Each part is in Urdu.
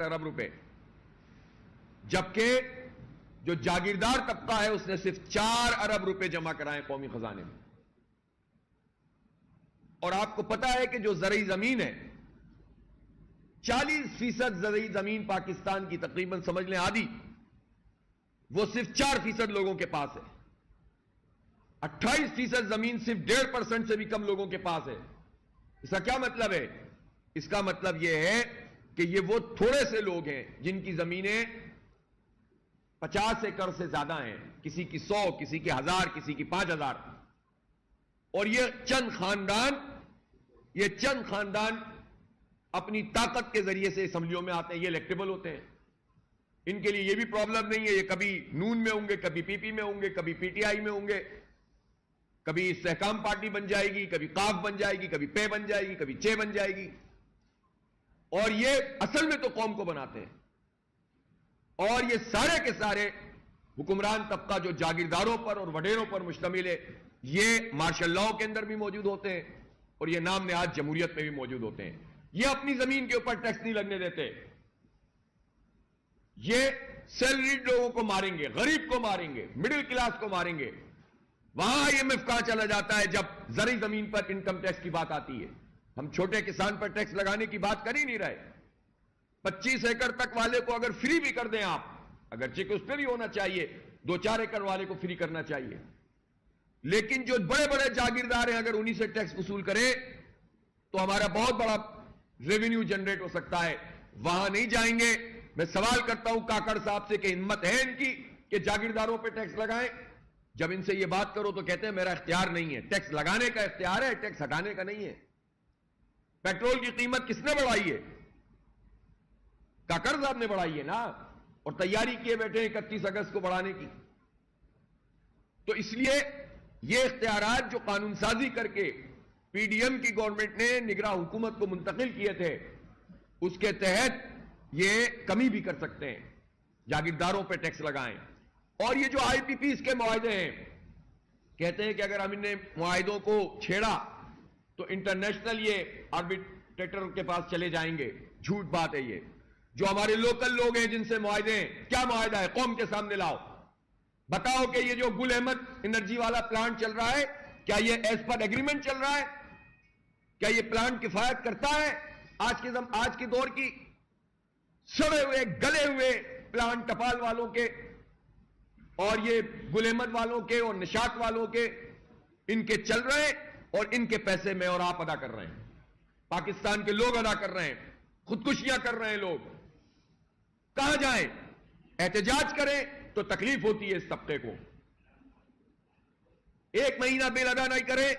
ارب روپے، جبکہ جو جاگیردار طبقہ ہے اس نے صرف 4 ارب روپے جمع کرائے قومی خزانے میں۔ اور آپ کو پتا ہے کہ جو زرعی زمین ہے، 40% زرعی زمین پاکستان کی تقریباً سمجھ لیں آدھی، وہ صرف 4% لوگوں کے پاس ہے۔ 28% زمین صرف 1.5% سے بھی کم لوگوں کے پاس ہے۔ اس کا کیا مطلب ہے؟ اس کا مطلب یہ ہے کہ یہ وہ تھوڑے سے لوگ ہیں جن کی زمینیں 50 ایکڑ سے زیادہ ہیں، کسی کی 100، کسی کی 1000، کسی کی 5000۔ اور یہ چند خاندان اپنی طاقت کے ذریعے سے اسمبلیوں میں آتے ہیں، یہ الیکٹیبل ہوتے ہیں۔ ان کے لیے یہ بھی پرابلم نہیں ہے، یہ کبھی نون میں ہوں گے، کبھی پی پی میں ہوں گے، کبھی پی ٹی آئی میں ہوں گے، کبھی استحکام پارٹی بن جائے گی، کبھی قاف بن جائے گی، کبھی پے بن جائے گی، کبھی چے بن جائے گی۔ اور یہ اصل میں تو قوم کو بناتے ہیں۔ اور یہ سارے کے سارے حکمران طبقہ جو جاگیرداروں پر اور وڈیروں پر مشتمل ہے، یہ مارشل لاء کے اندر بھی موجود ہوتے ہیں اور یہ نام نہاد جمہوریت میں بھی موجود ہوتے ہیں۔ یہ اپنی زمین کے اوپر ٹیکس نہیں لگنے دیتے۔ یہ سیلریڈ لوگوں کو ماریں گے، غریب کو ماریں گے، مڈل کلاس کو ماریں گے۔ وہاں IMF کہاں چلا جاتا ہے جب زرعی زمین پر انکم ٹیکس کی بات آتی ہے؟ ہم چھوٹے کسان پر ٹیکس لگانے کی بات کر ہی نہیں رہے۔ 25 ایکڑ تک والے کو اگر فری بھی کر دیں آپ، اگرچہ کہ اس پہ بھی ہونا چاہیے، 2-4 ایکڑ والے کو فری کرنا چاہیے، لیکن جو بڑے بڑے جاگیردار ہیں اگر انہی سے ٹیکس وصول کرے تو ہمارا بہت بڑا ریونیو جنریٹ ہو سکتا ہے۔ وہاں نہیں جائیں گے۔ میں سوال کرتا ہوں کاکڑ صاحب سے کہ ہمت ہے ان کی کہ جاگیرداروں پہ ٹیکس لگائیں؟ جب ان سے یہ بات کرو تو کہتے ہیں میرا اختیار نہیں ہے۔ ٹیکس لگانے کا اختیار ہے، ٹیکس ہٹانے کا نہیں ہے۔ پیٹرول کی قیمت کس نے بڑھائی ہے؟ کاکڑ صاحب نے بڑھائی ہے نا، اور تیاری کیے بیٹھے 31 اگست کو بڑھانے کی۔ تو اس لیے یہ اختیارات جو قانون سازی کر کے پی ڈی ایم کی گورنمنٹ نے نگراں حکومت کو منتقل کیے تھے، اس کے تحت یہ کمی بھی کر سکتے ہیں، جاگیرداروں پہ ٹیکس لگائیں۔ اور یہ جو آئی پی پیز کے معاہدے ہیں، کہتے ہیں کہ اگر ہم نے معاہدوں کو چھیڑا تو انٹرنیشنل یہ آربیٹریٹر کے پاس چلے جائیں گے۔ جھوٹ بات ہے یہ۔ جو ہمارے لوکل لوگ ہیں جن سے معاہدے ہیں، کیا معاہدہ ہے؟ قوم کے سامنے لاؤ، بتاؤ کہ یہ جو گل احمد انرجی والا پلانٹ چل رہا ہے، کیا یہ ایز پر ایگریمنٹ چل رہا ہے؟ کیا یہ پلانٹ کفایت کرتا ہے آج کے دور کی سڑے ہوئے گلے ہوئے پلانٹ ٹپال والوں کے اور یہ گل احمد والوں کے اور نشاط والوں کے؟ ان کے چل رہے ہیں اور ان کے پیسے میں اور آپ ادا کر رہے ہیں، پاکستان کے لوگ ادا کر رہے ہیں، خودکشیاں کر رہے ہیں لوگ۔ کہاں جائیں؟ احتجاج کریں تو تکلیف ہوتی ہے اس طبقے کو۔ 1 مہینہ بل ادا نہیں کرے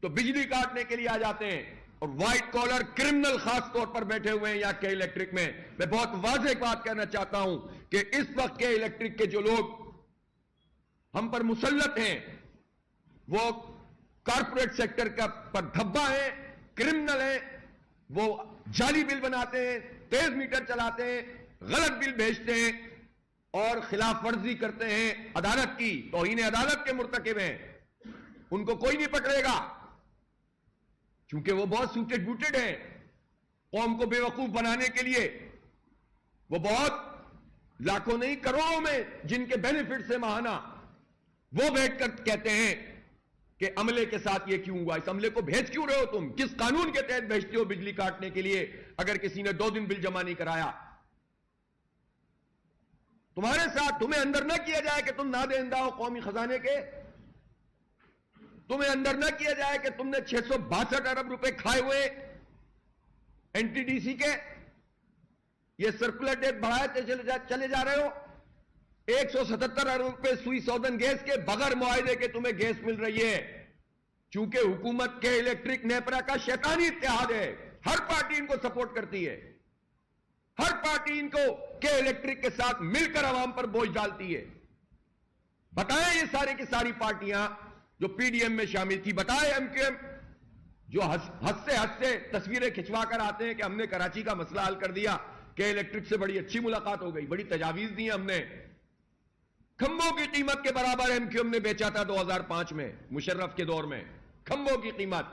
تو بجلی کاٹنے کے لیے آ جاتے ہیں، اور وائٹ کالر کرمنل خاص طور پر بیٹھے ہوئے ہیں یہاں کے الیکٹرک میں۔ میں بہت واضح بات کہنا چاہتا ہوں کہ اس وقت کے الیکٹرک کے جو لوگ ہم پر مسلط ہیں وہ کارپوریٹ سیکٹر کا پر دھبا ہیں، کرمنل ہیں، وہ جعلی بل بناتے ہیں، تیز میٹر چلاتے ہیں، غلط بل بھیجتے ہیں اور خلاف ورزی کرتے ہیں عدالت کی، توہین عدالت کے مرتکب ہیں۔ ان کو کوئی نہیں پکڑے گا کیونکہ وہ بہت سوٹڈ بوٹڈ ہیں۔ قوم کو بے وقوف بنانے کے لیے وہ بہت لاکھوں نہیں کروڑوں میں جن کے بینیفٹ سے ماہانہ وہ بیٹھ کر کہتے ہیں کہ عملے کے ساتھ یہ کیوں ہوا، اس عملے کو بھیج کیوں رہے ہو تم؟ کس قانون کے تحت بھیجتے ہو بجلی کاٹنے کے لیے اگر کسی نے 2 دن بل جمع نہیں کرایا؟ تمہارے ساتھ تمہیں اندر نہ کیا جائے کہ تم نادہندہ ہو قومی خزانے کے، تمہیں اندر نہ کیا جائے کہ تم نے 662 ارب روپے کھائے ہوئے این ٹی ڈی سی کے، یہ سرکولر ڈیٹ بڑھاتے چلے جا رہے ہو۔ 177 ارب روپے سوئی سودن گیس کے بغیر معاہدے کے تمہیں گیس مل رہی ہے، چونکہ حکومت کے الیکٹرک نیپرا کا شیطانی اتحاد ہے، ہر پارٹی ان کو سپورٹ کرتی ہے، ہر پارٹی ان کو کے الیکٹرک کے ساتھ مل کر عوام پر بوجھ ڈالتی ہے۔ بتائیں یہ سارے کی ساری پارٹیاں جو پی ڈی ایم میں شامل تھی، بتائیں ایم کیو ایم جو ہنستے تصویریں کھنچوا کر آتے ہیں کہ ہم نے کراچی کا مسئلہ حل کر دیا، کہ الیکٹرک سے بڑی اچھی ملاقات ہو گئی، بڑی تجاویز دی ہم نے۔ کھمبوں کی قیمت کے برابر ایم کیو ایم نے بیچا تھا 2005 میں مشرف کے دور میں، کھمبوں کی قیمت۔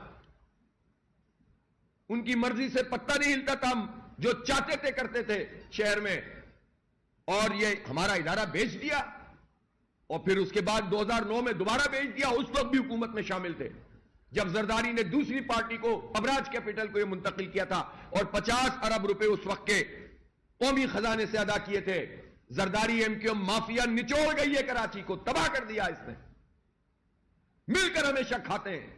ان کی مرضی سے پتہ نہیں ہلتا تھا جو چاہتے تھے کرتے تھے شہر میں، اور یہ ہمارا ادارہ بیچ دیا، اور پھر اس کے بعد 2009 میں دوبارہ بیچ دیا. اس وقت بھی حکومت میں شامل تھے جب زرداری نے دوسری پارٹی کو، ابراج کیپٹل کو، یہ منتقل کیا تھا، اور 50 ارب روپے اس وقت کے قومی خزانے سے ادا کیے تھے. زرداری ایم کیو ایم مافیا نچوڑ گئی ہے کراچی کو، تباہ کر دیا اس نے. مل کر ہمیشہ کھاتے ہیں،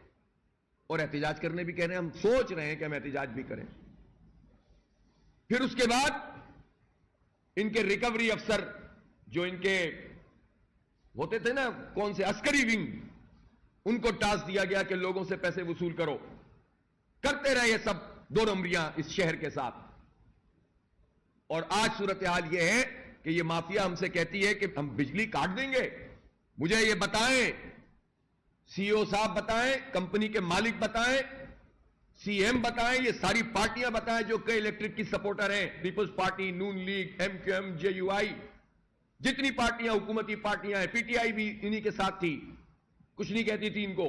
اور احتجاج کرنے بھی کہہ رہے ہیں. ہم سوچ رہے ہیں کہ ہم احتجاج بھی کریں. پھر اس کے بعد ان کے ریکوری افسر جو ان کے ہوتے تھے نا، کون سے عسکری ونگ، ان کو ٹاسک دیا گیا کہ لوگوں سے پیسے وصول کرو. کرتے رہے یہ سب 2 نمبریاں اس شہر کے ساتھ. اور آج صورتحال یہ ہے کہ یہ مافیا ہم سے کہتی ہے کہ ہم بجلی کاٹ دیں گے. مجھے یہ بتائیں، سی او صاحب بتائیں، کمپنی کے مالک بتائیں، سی ایم بتائیں، یہ ساری پارٹیاں بتائیں جو کہ الیکٹرک کی سپورٹر ہیں، پیپلز پارٹی، نون لیگ، ایم کیو ایم، جے یو آئی، جتنی پارٹیاں حکومتی پارٹیاں ہیں، پی ٹی آئی بھی انہی کے ساتھ تھی، کچھ نہیں کہتی تھی ان کو.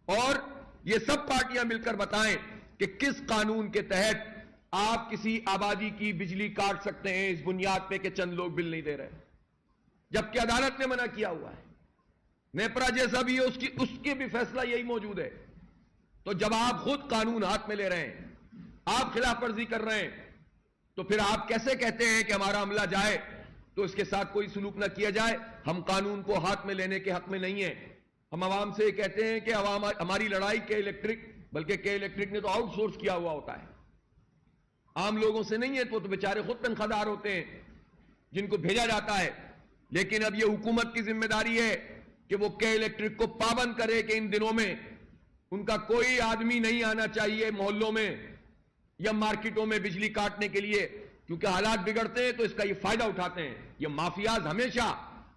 اور یہ سب پارٹیاں مل کر بتائیں کہ کس قانون کے تحت آپ کسی آبادی کی بجلی کاٹ سکتے ہیں اس بنیاد پہ کہ چند لوگ بل نہیں دے رہے، جبکہ عدالت نے منع کیا ہوا ہے. نیپرا جیسا بھی ہے، اس کی بھی فیصلہ یہی موجود ہے. تو جب آپ خود قانون ہاتھ میں لے رہے ہیں، آپ خلاف ورزی کر رہے ہیں، تو پھر آپ کیسے کہتے ہیں کہ ہمارا عملہ جائے تو اس کے ساتھ کوئی سلوک نہ کیا جائے؟ ہم قانون کو ہاتھ میں لینے کے حق میں نہیں ہیں. ہم عوام سے کہتے ہیں کہ عوام ہماری لڑائی کے الیکٹرک، بلکہ کے الیکٹرک نے تو آؤٹ سورس کیا ہوا ہوتا ہے، عام لوگوں سے نہیں ہے. تو بیچارے خود تنخواہ ہوتے ہیں جن کو بھیجا جاتا ہے. لیکن اب یہ حکومت کی ذمہ داری ہے کہ وہ کے الیکٹرک کو پابند کرے کہ ان دنوں میں ان کا کوئی آدمی نہیں آنا چاہیے محلوں میں یا مارکیٹوں میں بجلی کاٹنے کے لیے، کیونکہ حالات بگڑتے ہیں تو اس کا یہ فائدہ اٹھاتے ہیں. یہ مافیاز ہمیشہ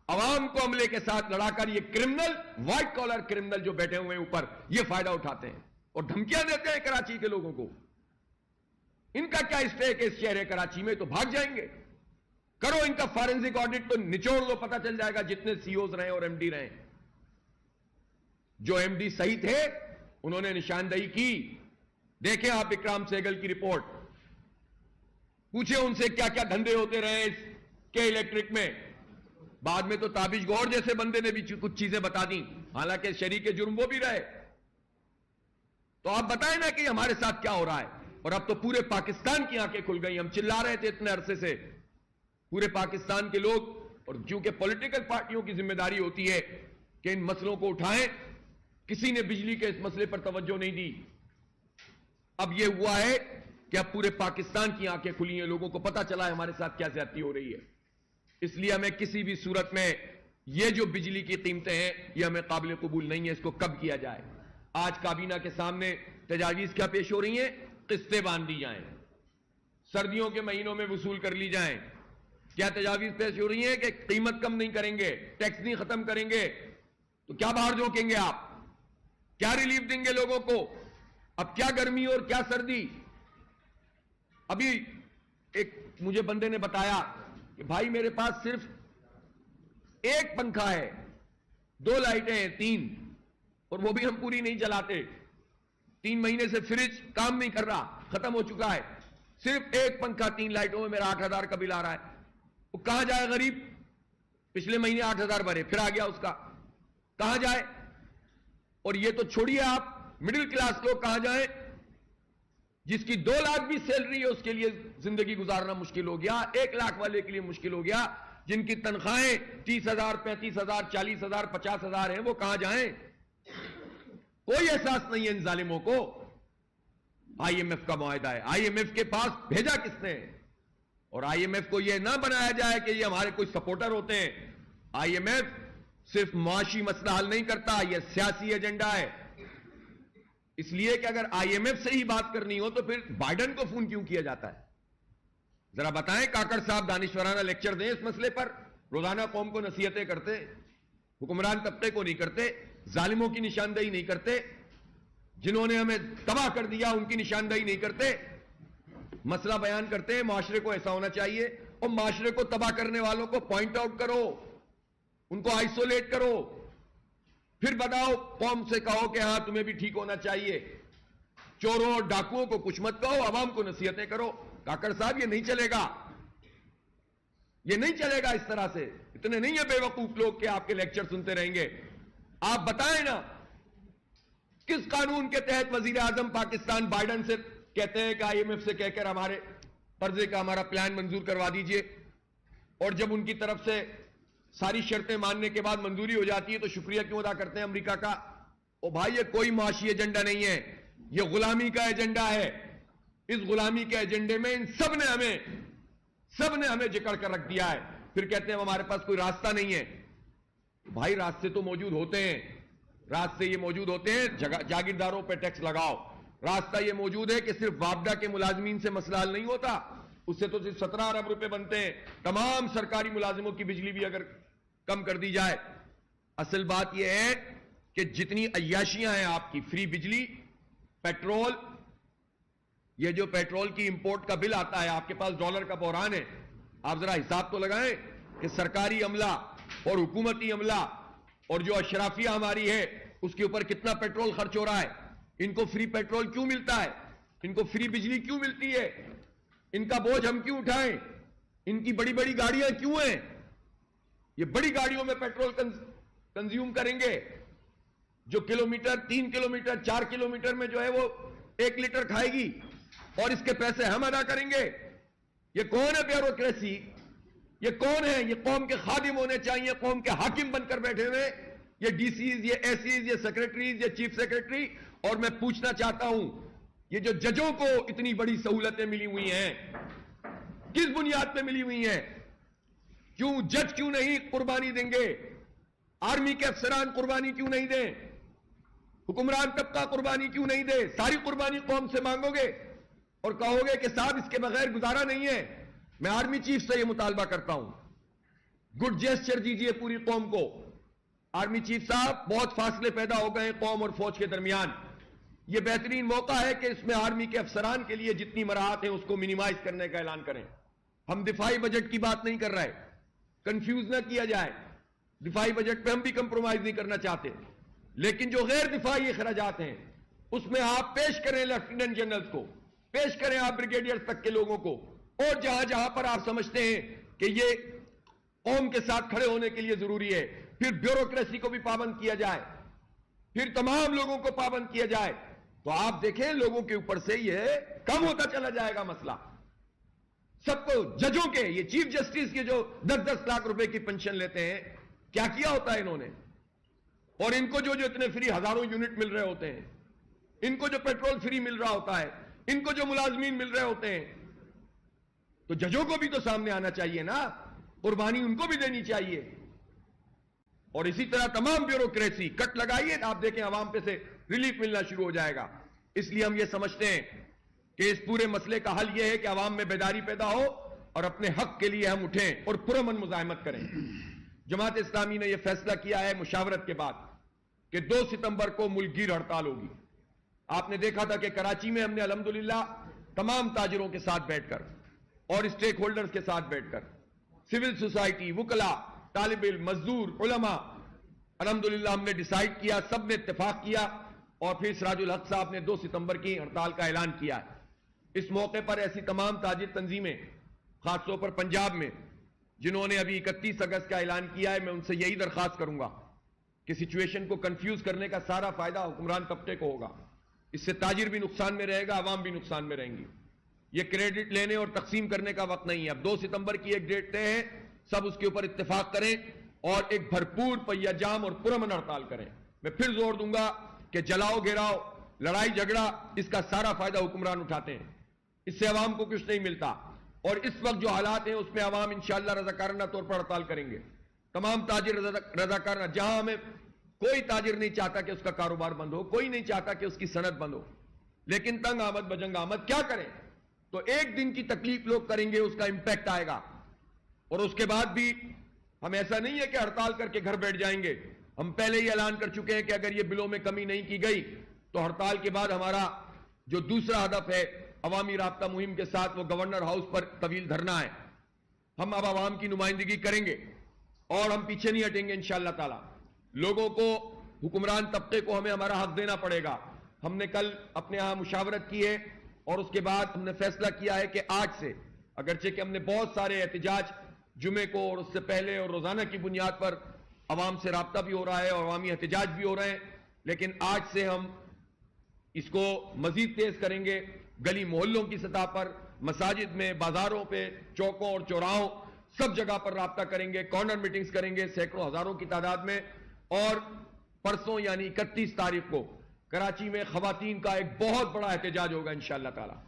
عوام کو عملے کے ساتھ لڑا کر، یہ کرمنل، وائٹ کالر کرمنل جو بیٹھے ہوئے ہیں اوپر، یہ فائدہ اٹھاتے ہیں اور دھمکیاں دیتے ہیں کراچی کے لوگوں کو. ان کا کیا اسٹیک ہے اس شہر کراچی میں؟ تو بھاگ جائیں گے. کرو ان کا فارنسک آڈٹ تو نچوڑ دو، پتہ چل جائے گا جتنے سی اوز رہے اور ایم ڈی رہے. جو ایم ڈی صحیح تھے انہوں نے نشاندہی کی. دیکھیں آپ اکرام سہگل کی رپورٹ، پوچھیں ان سے کیا کیا دھندے ہوتے رہے اس کے الیکٹرک میں. بعد میں تو تابش گور جیسے بندے نے بھی کچھ چیزیں بتا دیں، حالانکہ شریک جرم وہ بھی رہے. تو آپ بتائیں نا کہ ہمارے ساتھ کیا ہو رہا ہے. اور اب تو پورے پاکستان کی آنکھیں کھل گئی. ہم چلا رہے تھے اتنے عرصے سے، پورے پاکستان کے لوگ، اور چونکہ پولیٹیکل پارٹیوں کی ذمہ داری ہوتی ہے کہ ان مسئلوں کو اٹھائیں، کسی نے بجلی کے اس مسئلے پر توجہ نہیں دی. اب یہ ہوا ہے کہ اب پورے پاکستان کی آنکھیں کھلی ہیں، لوگوں کو پتا چلا ہے ہمارے ساتھ کیا زیادتی ہو رہی ہے. اس لیے ہمیں کسی بھی صورت میں یہ جو بجلی کی قیمتیں ہیں یہ ہمیں قابل قبول نہیں ہے. اس کو کب کیا جائے؟ آج کابینہ کے سامنے تجاویز کیا پیش ہو رہی ہیں؟ قسطیں باندھ دی جائیں، سردیوں کے مہینوں میں وصول کر لی جائیں. کیا تجاویز پیش ہو رہی ہیں کہ قیمت کم نہیں کریں گے، ٹیکس نہیں ختم کریں گے. تو کیا باہر جھونکیں گے آپ؟ کیا ریلیف دیں گے لوگوں کو؟ اب کیا گرمی اور کیا سردی. ابھی ایک مجھے بندے نے بتایا کہ بھائی میرے پاس صرف 1 پنکھا ہے، 2 لائٹیں ہیں، 3، اور وہ بھی ہم پوری نہیں چلاتے. 3 مہینے سے فریج کام نہیں کر رہا، ختم ہو چکا ہے. صرف 1 پنکھا 3 لائٹوں میں میرا 8,000 کا بل آ رہا ہے. وہ کہاں جائے غریب؟ پچھلے مہینے 8,000 بھرے، پھر آ گیا اس کا، کہاں جائے؟ اور یہ تو چھوڑیے آپ، مڈل کلاس لوگ کہاں جائیں؟ جس کی 2 لاکھ بھی سیلری ہے اس کے لیے زندگی گزارنا مشکل ہو گیا. 1 لاکھ والے کے لیے مشکل ہو گیا. جن کی تنخواہیں 30,000 35,000 40,000 50,000 ہیں، وہ کہاں جائیں؟ کوئی احساس نہیں ہے ان ظالموں کو. آئی ایم ایف کا معاہدہ ہے، آئی ایم ایف کے پاس بھیجا کس نے؟ اور آئی ایم ایف کو یہ نہ بنایا جائے کہ یہ ہمارے کوئی سپورٹر ہوتے ہیں. آئی ایم ایف صرف معاشی مسئلہ حل نہیں کرتا، یہ سیاسی ایجنڈا ہے. اس لیے کہ اگر آئی ایم ایف سے ہی بات کرنی ہو تو پھر بائیڈن کو فون کیوں کیا جاتا ہے؟ ذرا بتائیں. کاکڑ صاحب دانشورانہ لیکچر دیں اس مسئلے پر. روزانہ قوم کو نصیحتیں کرتے، حکمران طبقے کو نہیں کرتے، ظالموں کی نشاندہی نہیں کرتے، جنہوں نے ہمیں تباہ کر دیا ان کی نشاندہی نہیں کرتے. مسئلہ بیان کرتے ہیں معاشرے کو ایسا ہونا چاہیے، اور معاشرے کو تباہ کرنے والوں کو پوائنٹ آؤٹ کرو، ان کو آئسولیٹ کرو، پھر بتاؤ قوم سے کہو کہ ہاں تمہیں بھی ٹھیک ہونا چاہیے. چوروں اور ڈاکوؤں کو کچھ مت کہو, عوام کو نصیحتیں کرو. کاکڑ صاحب یہ نہیں چلے گا, یہ نہیں چلے گا اس طرح سے. اتنے نہیں ہیں بے وقوف لوگ کہ آپ کے لیکچر سنتے رہیں گے. آپ بتائیں نا کس قانون کے تحت وزیر اعظم پاکستان بائیڈن سے کہتے ہیں کہ آئی ایم ایف سے کہہ کر ہمارے قرضے کا ہمارا پلان منظور کروا دیجئے, اور جب ان کی طرف سے ساری شرطیں ماننے کے بعد منظوری ہو جاتی ہے تو شکریہ کیوں ادا کرتے ہیں امریکہ کا؟ او بھائی یہ کوئی معاشی ایجنڈا نہیں ہے, یہ غلامی کا ایجنڈا ہے. اس غلامی کے ایجنڈے میں ان سب نے ہمیں جکڑ کر رکھ دیا ہے. پھر کہتے ہیں ہمارے پاس کوئی راستہ نہیں ہے. بھائی راستے تو موجود ہوتے ہیں, راستے یہ موجود ہوتے ہیں جاگیرداروں پہ ٹیکس لگاؤ. راستہ یہ موجود ہے کہ صرف وابڈا کے ملازمین سے مسئلہ حل نہیں ہوتا, اس سے تو صرف 17 ارب روپے بنتے ہیں. تمام سرکاری ملازموں کی بجلی بھی اگر کم کر دی جائے. اصل بات یہ ہے کہ جتنی عیاشیاں ہیں آپ کی, فری بجلی, پیٹرول, یہ جو پیٹرول کی امپورٹ کا بل آتا ہے, آپ کے پاس ڈالر کا بحران ہے. آپ ذرا حساب تو لگائیں کہ سرکاری عملہ اور حکومتی عملہ اور جو اشرافیہ ہماری ہے اس کے اوپر کتنا پیٹرول خرچ ہو رہا ہے. ان کو فری پیٹرول کیوں ملتا ہے؟ ان کو فری بجلی کیوں ملتی ہے؟ ان کا بوجھ ہم کیوں اٹھائیں؟ ان کی بڑی بڑی گاڑیاں کیوں ہیں؟ یہ بڑی گاڑیوں میں پیٹرول کنزیوم کریں گے, جو کلومیٹر 3 کلومیٹر 4 کلومیٹر میں جو ہے وہ 1 لیٹر کھائے گی, اور اس کے پیسے ہم ادا کریں گے. یہ کون ہے بیوروکریسی؟ یہ کون ہے؟ یہ قوم کے خادم ہونے چاہیے, قوم کے حاکم بن کر بیٹھے ہوئے یہ ڈی سیز, یہ ایس سیز, یہ سیکرٹریز, یہ چیف سیکرٹری. اور میں پوچھنا چاہتا ہوں یہ جو ججوں کو اتنی بڑی سہولتیں ملی ہوئی ہیں کس بنیاد پہ ملی ہوئی ہیں؟ کیوں جج کیوں نہیں قربانی دیں گے؟ آرمی کے افسران قربانی کیوں نہیں دیں؟ حکمران طبقہ قربانی کیوں نہیں دے؟ ساری قربانی قوم سے مانگو گے اور کہو گے کہ صاحب اس کے بغیر گزارا نہیں ہے. میں آرمی چیف سے یہ مطالبہ کرتا ہوں, گڈ جیسچر دیجئے پوری قوم کو. آرمی چیف صاحب بہت فاصلے پیدا ہو گئے قوم اور فوج کے درمیان. یہ بہترین موقع ہے کہ اس میں آرمی کے افسران کے لیے جتنی مراحت ہیں اس کو منیمائز کرنے کا اعلان کریں. ہم دفاعی بجٹ کی بات نہیں کر رہے, کنفیوز نہ کیا جائے. دفاعی بجٹ پہ ہم بھی کمپرومائز نہیں کرنا چاہتے, لیکن جو غیر دفاعی اخراجات ہیں اس میں آپ پیش کریں لیفٹیننٹ جنرلز کو, پیش کریں آپ بریگیڈیئر تک کے لوگوں کو, اور جہاں جہاں پر آپ سمجھتے ہیں کہ یہ قوم کے ساتھ کھڑے ہونے کے لیے ضروری ہے. پھر بیوروکریسی کو بھی پابند کیا جائے, پھر تمام لوگوں کو پابند کیا جائے, تو آپ دیکھیں لوگوں کے اوپر سے یہ کم ہوتا چلا جائے گا مسئلہ. سب کو ججوں کے, یہ چیف جسٹس کے جو 10-10 لاکھ روپے کی پنشن لیتے ہیں, کیا کیا ہوتا ہے انہوں نے؟ اور ان کو جو اتنے فری ہزاروں یونٹ مل رہے ہوتے ہیں, ان کو جو پیٹرول فری مل رہا ہوتا ہے, ان کو جو ملازمین مل رہے ہوتے ہیں, تو ججوں کو بھی تو سامنے آنا چاہیے نا, قربانی ان کو بھی دینی چاہیے. اور اسی طرح تمام بیوروکریسی کٹ لگائیے, آپ دیکھیں عوام پہ سے ریلیف ملنا شروع ہو جائے گا. اس لیے ہم یہ سمجھتے ہیں کہ اس پورے مسئلے کا حل یہ ہے کہ عوام میں بیداری پیدا ہو اور اپنے حق کے لیے ہم اٹھیں اور پرامن مزاحمت کریں. جماعت اسلامی نے یہ فیصلہ کیا ہے مشاورت کے بعد کہ 2 ستمبر کو ملک گیر ہڑتال ہوگی. آپ نے دیکھا تھا کہ کراچی میں ہم نے الحمدللہ تمام تاجروں کے ساتھ بیٹھ کر اور اسٹیک ہولڈرز کے ساتھ بیٹھ کر, سول سوسائٹی, وکلاء, طالب علم, مزدور, علماء, الحمدللہ ہم نے ڈیسائیڈ کیا, سب نے اتفاق کیا, اور پھر سراج الحق صاحب نے 2 ستمبر کی ہڑتال کا اعلان کیا ہے. اس موقع پر ایسی تمام تاجر تنظیمیں, خاص طور پر پنجاب میں, جنہوں نے ابھی 31 اگست کا اعلان کیا ہے, میں ان سے یہی درخواست کروں گا کہ سچویشن کو کنفیوز کرنے کا سارا فائدہ حکمران طبقے کو ہوگا. اس سے تاجر بھی نقصان میں رہے گا, عوام بھی نقصان میں رہیں گی. یہ کریڈٹ لینے اور تقسیم کرنے کا وقت نہیں ہے. اب 2 ستمبر کی ایک ڈیٹ طے ہے, سب اس کے اوپر اتفاق کریں اور ایک بھرپور پہیہ جام اور پرامن ہڑتال کریں. میں پھر زور دوں گا کہ جلاؤ گھیراؤ, لڑائی جھگڑا, اس کا سارا فائدہ حکمران اٹھاتے ہیں, اس سے عوام کو کچھ نہیں ملتا. اور اس وقت جو حالات ہیں اس میں عوام انشاءاللہ رضاکارانہ طور پر ہڑتال کریں گے. تمام تاجر رضاکارانہ, جہاں ہمیں کوئی تاجر نہیں چاہتا کہ اس کا کاروبار بند ہو, کوئی نہیں چاہتا کہ اس کی صنعت بند ہو, لیکن تنگ آمد بجنگ آمد کیا کریں؟ تو ایک دن کی تکلیف لوگ کریں گے, اس کا امپیکٹ آئے گا. اور اس کے بعد بھی ہم ایسا نہیں ہے کہ ہڑتال کر کے گھر بیٹھ جائیں گے. ہم پہلے ہی اعلان کر چکے ہیں کہ اگر یہ بلوں میں کمی نہیں کی گئی تو ہڑتال کے بعد ہمارا جو دوسرا ہدف ہے عوامی رابطہ مہم کے ساتھ, وہ گورنر ہاؤس پر طویل دھرنا ہے. ہم اب عوام کی نمائندگی کریں گے اور ہم پیچھے نہیں ہٹیں گے انشاءاللہ تعالی. لوگوں کو, حکمران طبقے کو ہمیں ہمارا حق دینا پڑے گا. ہم نے کل اپنے ہاں مشاورت کی ہے اور اس کے بعد ہم نے فیصلہ کیا ہے کہ آج سے، اگرچہ کہ ہم نے بہت سارے احتجاج جمعے کو اور اس سے پہلے اور روزانہ کی بنیاد پر عوام سے رابطہ بھی ہو رہا ہے اور عوامی احتجاج بھی ہو رہے ہیں، لیکن آج سے ہم اس کو مزید تیز کریں گے. گلی محلوں کی سطح پر، مساجد میں، بازاروں پہ، چوکوں اور چوراہوں، سب جگہ پر رابطہ کریں گے، کارنر میٹنگز کریں گے سینکڑوں ہزاروں کی تعداد میں. اور پرسوں یعنی 31 تاریخ کو کراچی میں خواتین کا ایک بہت بڑا احتجاج ہوگا انشاءاللہ تعالی.